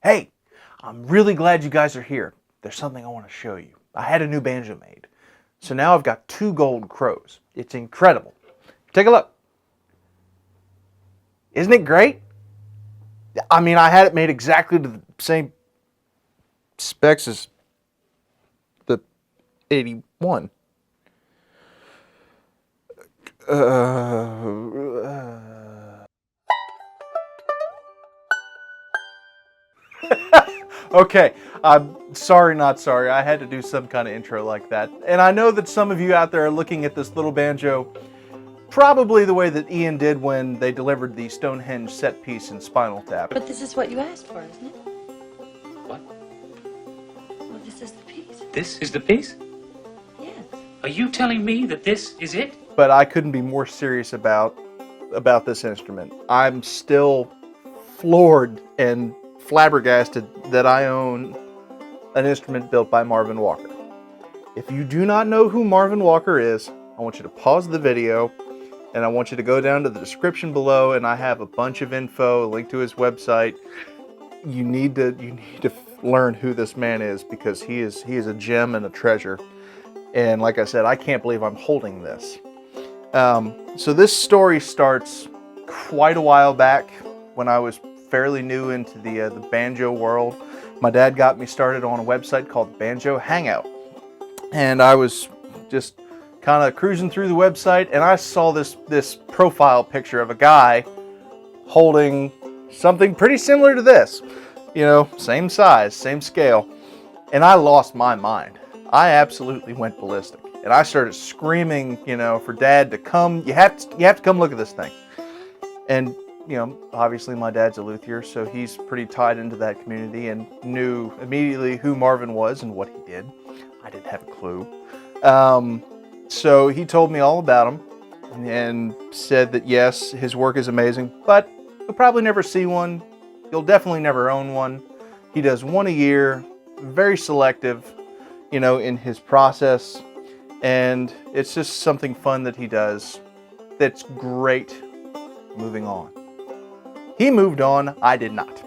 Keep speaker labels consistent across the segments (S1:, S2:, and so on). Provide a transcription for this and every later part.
S1: Hey, I'm really glad you guys are here. There's something I want to show you. I had a new banjo made. So now I've got 2 gold crows. It's incredible. Take a look. Isn't it great? I mean, I had it made exactly to the same specs as the 81. Okay, I'm sorry, not sorry. I had to do some kind of intro like that. And I know that some of you out there are looking at this little banjo probably the way that Ian did when they delivered the Stonehenge set piece in Spinal Tap.
S2: But this is what you asked for, isn't it?
S3: What?
S2: Well, this is the piece.
S3: This is the piece?
S2: Yes.
S3: Are you telling me that this is it?
S1: But I couldn't be more serious about this instrument. I'm still floored and flabbergasted that I own an instrument built by Marvin Walker. If you do not know who Marvin Walker is, I want you to pause the video and I want you to go down to the description below, and I have a bunch of info, a link to his website. You need to learn who this man is, because he is a gem and a treasure. And like I said, I can't believe I'm holding this. So this story starts quite a while back when I was fairly new into the banjo world. My dad got me started on a website called Banjo Hangout, and I was just kind of cruising through the website, and I saw this profile picture of a guy holding something pretty similar to this, you know, same size, same scale, and I lost my mind. I absolutely went ballistic, and I started screaming, you know, for Dad to come. You have to come look at this thing. And you know, obviously my dad's a luthier, so he's pretty tied into that community and knew immediately who Marvin was and what he did. I didn't have a clue. So he told me all about him and said that yes, his work is amazing, but you'll probably never see one. You'll definitely never own one. He does one a year, very selective, you know, in his process, and it's just something fun that he does that's great. Moving on. He moved on, I did not.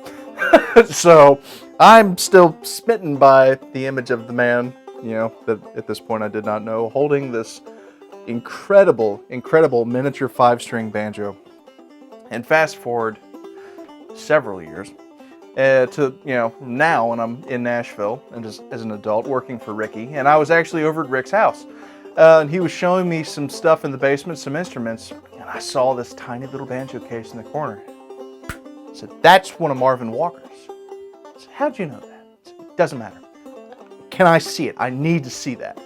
S1: So I'm still smitten by the image of the man, you know, that at this point I did not know, holding this incredible miniature 5-string banjo. And fast forward several years to, you know, now when I'm in Nashville and just as an adult working for Ricky, and I was actually over at Rick's house. And he was showing me some stuff in the basement, some instruments, and I saw this tiny little banjo case in the corner. I said, that's one of Marvin Walker's. I said, how'd you know that? I said, it doesn't matter. Can I see it? I need to see that.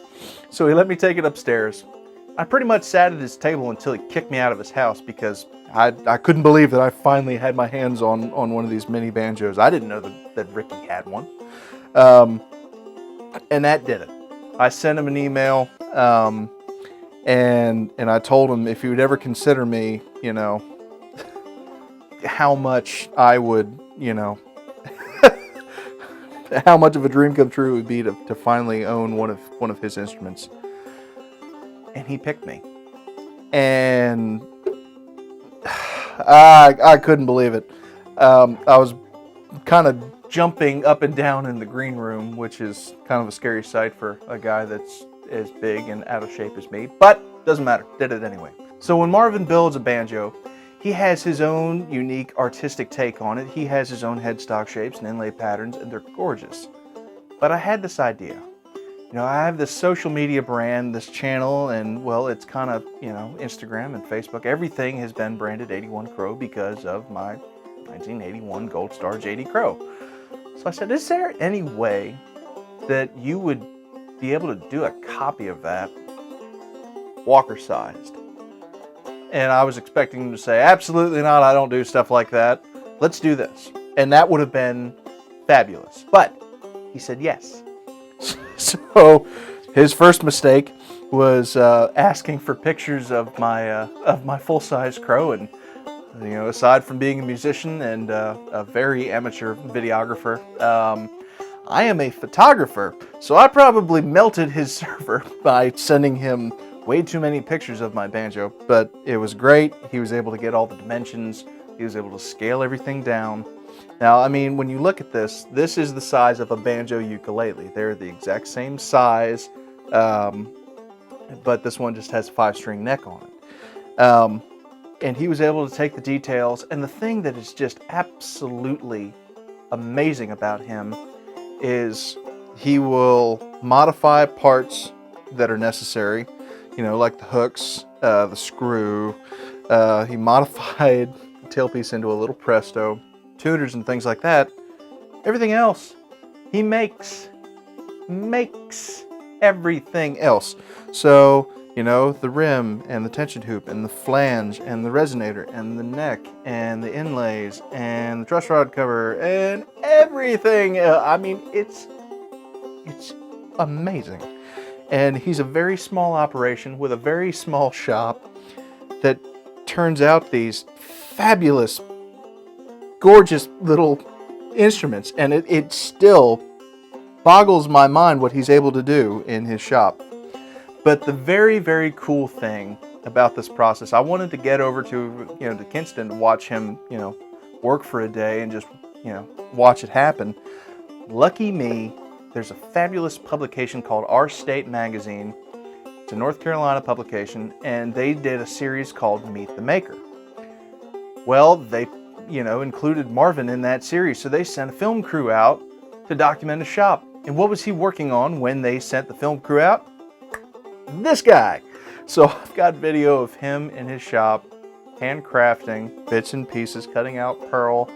S1: So he let me take it upstairs. I pretty much sat at his table until he kicked me out of his house, because I couldn't believe that I finally had my hands on one of these mini banjos. I didn't know that Ricky had one. And that did it. I sent him an email, and I told him if he would ever consider me, you know, how much I would, you know, how much of a dream come true it would be to finally own one of his instruments. And he picked me, and I couldn't believe it. I was kind of jumping up and down in the green room, which is kind of a scary sight for a guy that's as big and out of shape as me, but doesn't matter, did it anyway. So when Marvin builds a banjo, he has his own unique artistic take on it. He has his own headstock shapes and inlay patterns, and they're gorgeous. But I had this idea. You know, I have this social media brand, this channel, and well, it's kind of, you know, Instagram and Facebook. Everything has been branded 81Crowe because of my 1981 Gold Star 80Crowe. So I said, is there any way that you would be able to do a copy of that Walker-sized? And I was expecting him to say, absolutely not, I don't do stuff like that. Let's do this. And that would have been fabulous. But he said yes. So his first mistake was asking for pictures of my full-size crow. And you know, aside from being a musician and a very amateur videographer, I am a photographer. So I probably melted his server by sending him way too many pictures of my banjo. But it was great. He was able to get all the dimensions. He was able to scale everything down. Now, I mean, when you look at this is the size of a banjo ukulele. They're the exact same size, but this one just has a 5-string neck on it. And he was able to take the details. And the thing that is just absolutely amazing about him is he will modify parts that are necessary, like the hooks, the screw. He modified the tailpiece into a little Presto, tuners and things like that. Everything else, he makes everything else. So, the rim and the tension hoop and the flange and the resonator and the neck and the inlays and the truss rod cover and everything. I mean, it's amazing. And he's a very small operation with a very small shop that turns out these fabulous, gorgeous little instruments. And it still boggles my mind what he's able to do in his shop. But the very, very cool thing about this process, I wanted to get over to Kinston to watch him, work for a day and just, watch it happen. Lucky me, there's a fabulous publication called Our State Magazine. It's a North Carolina publication, and they did a series called Meet the Maker. Well, they, included Marvin in that series, so they sent a film crew out to document a shop. And what was he working on when they sent the film crew out? This guy. So I've got video of him in his shop, handcrafting bits and pieces, cutting out pearl,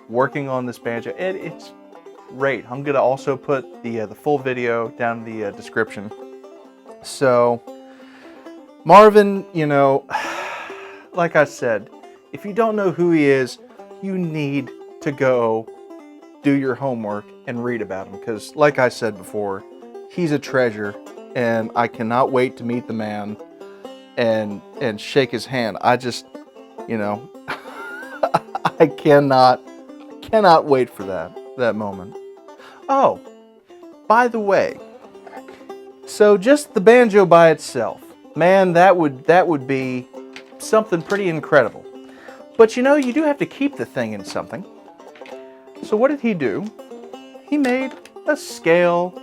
S1: working on this banjo. It's great. I'm going to also put the full video down in the description. So Marvin, like I said, if you don't know who he is, you need to go do your homework and read about him. Because like I said before, he's a treasure. And I cannot wait to meet the man and shake his hand. I just, I cannot wait for that moment. Oh, by the way, so just the banjo by itself, man, that would be something pretty incredible. But you do have to keep the thing in something. So what did he do? He made a scale,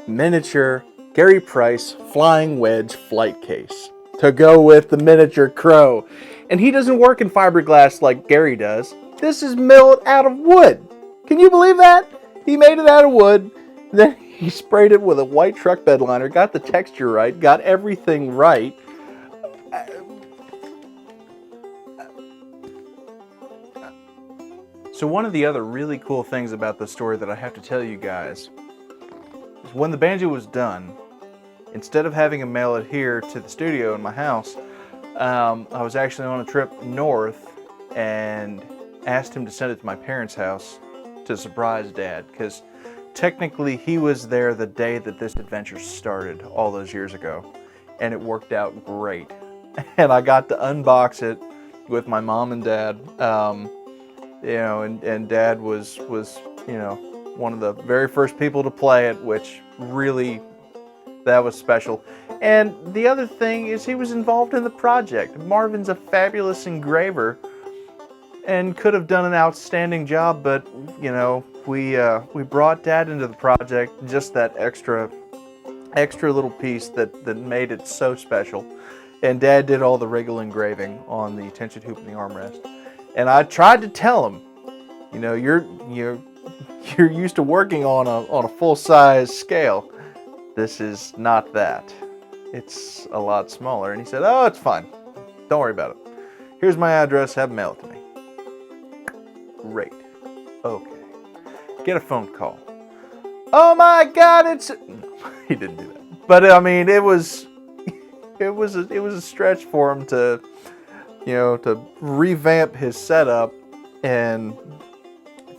S1: miniature, Gary Price flying wedge flight case to go with the miniature Crowe. And he doesn't work in fiberglass like Gary does. This is milled out of wood. Can you believe that? He made it out of wood. Then he sprayed it with a white truck bed liner, got the texture right, got everything right. So one of the other really cool things about this story that I have to tell you guys is when the banjo was done, instead of having him mail it here to the studio in my house, I was actually on a trip north and asked him to send it to my parents' house to surprise Dad, because technically he was there the day that this adventure started all those years ago, and it worked out great. And I got to unbox it with my mom and Dad, and Dad was one of the very first people to play it, which really, that was special. And the other thing is he was involved in the project. Marvin's a fabulous engraver and could have done an outstanding job, but we brought Dad into the project, just that extra little piece that made it so special. And Dad did all the wriggle engraving on the tension hoop and the armrest. And I tried to tell him, you're used to working on a full-size scale. This is not that. It's a lot smaller. And he said, oh, it's fine. Don't worry about it. Here's my address. Have them mail it to me. Great. Okay. Get a phone call. Oh my God, it's... No, he didn't do that. But I mean, it was a stretch for him to, to revamp his setup, and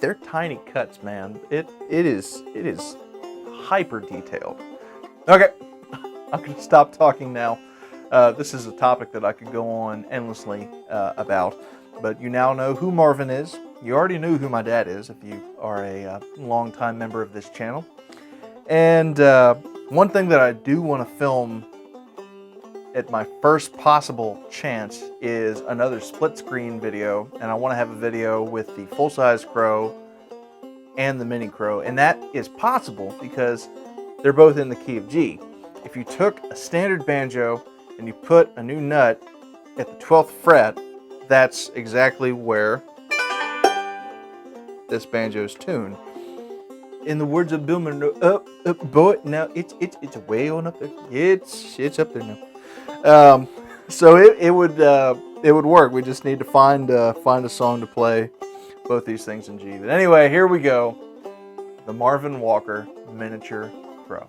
S1: they're tiny cuts, man. It is hyper detailed. Okay, I'm gonna stop talking now. This is a topic that I could go on endlessly about, but you now know who Marvin is. You already knew who my dad is if you are a longtime member of this channel. And one thing that I do want to film at my first possible chance is another split screen video, and I want to have a video with the full-size Crowe and the mini Crowe, and that is possible because they're both in the key of G. If you took a standard banjo and you put a new nut at the 12th fret, that's exactly where this banjo is tuned. In the words of Bill Monroe, boy, now it's way on up there. It's up there now. So it would work. We just need to find a song to play both these things in G. But anyway, here we go. The Marvin Walker Miniature Crowe.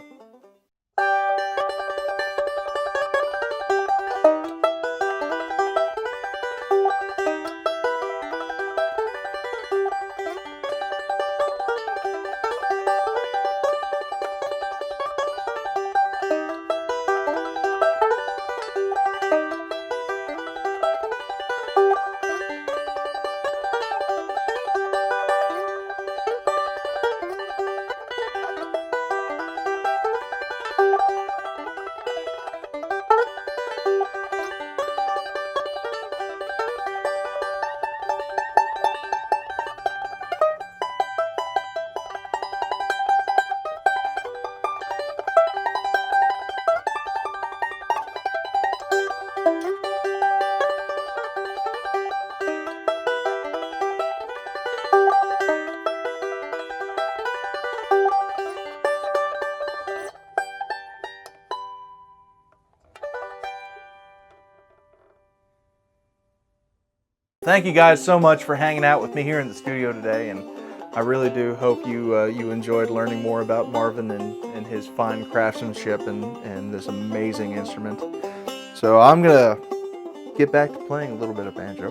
S1: Thank you guys so much for hanging out with me here in the studio today, and I really do hope you enjoyed learning more about Marvin and his fine craftsmanship and this amazing instrument. So I'm gonna get back to playing a little bit of banjo.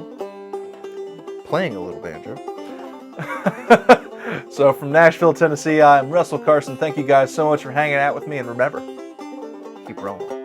S1: So from Nashville, Tennessee, I'm Russell Carson. Thank you guys so much for hanging out with me, and remember, keep rolling.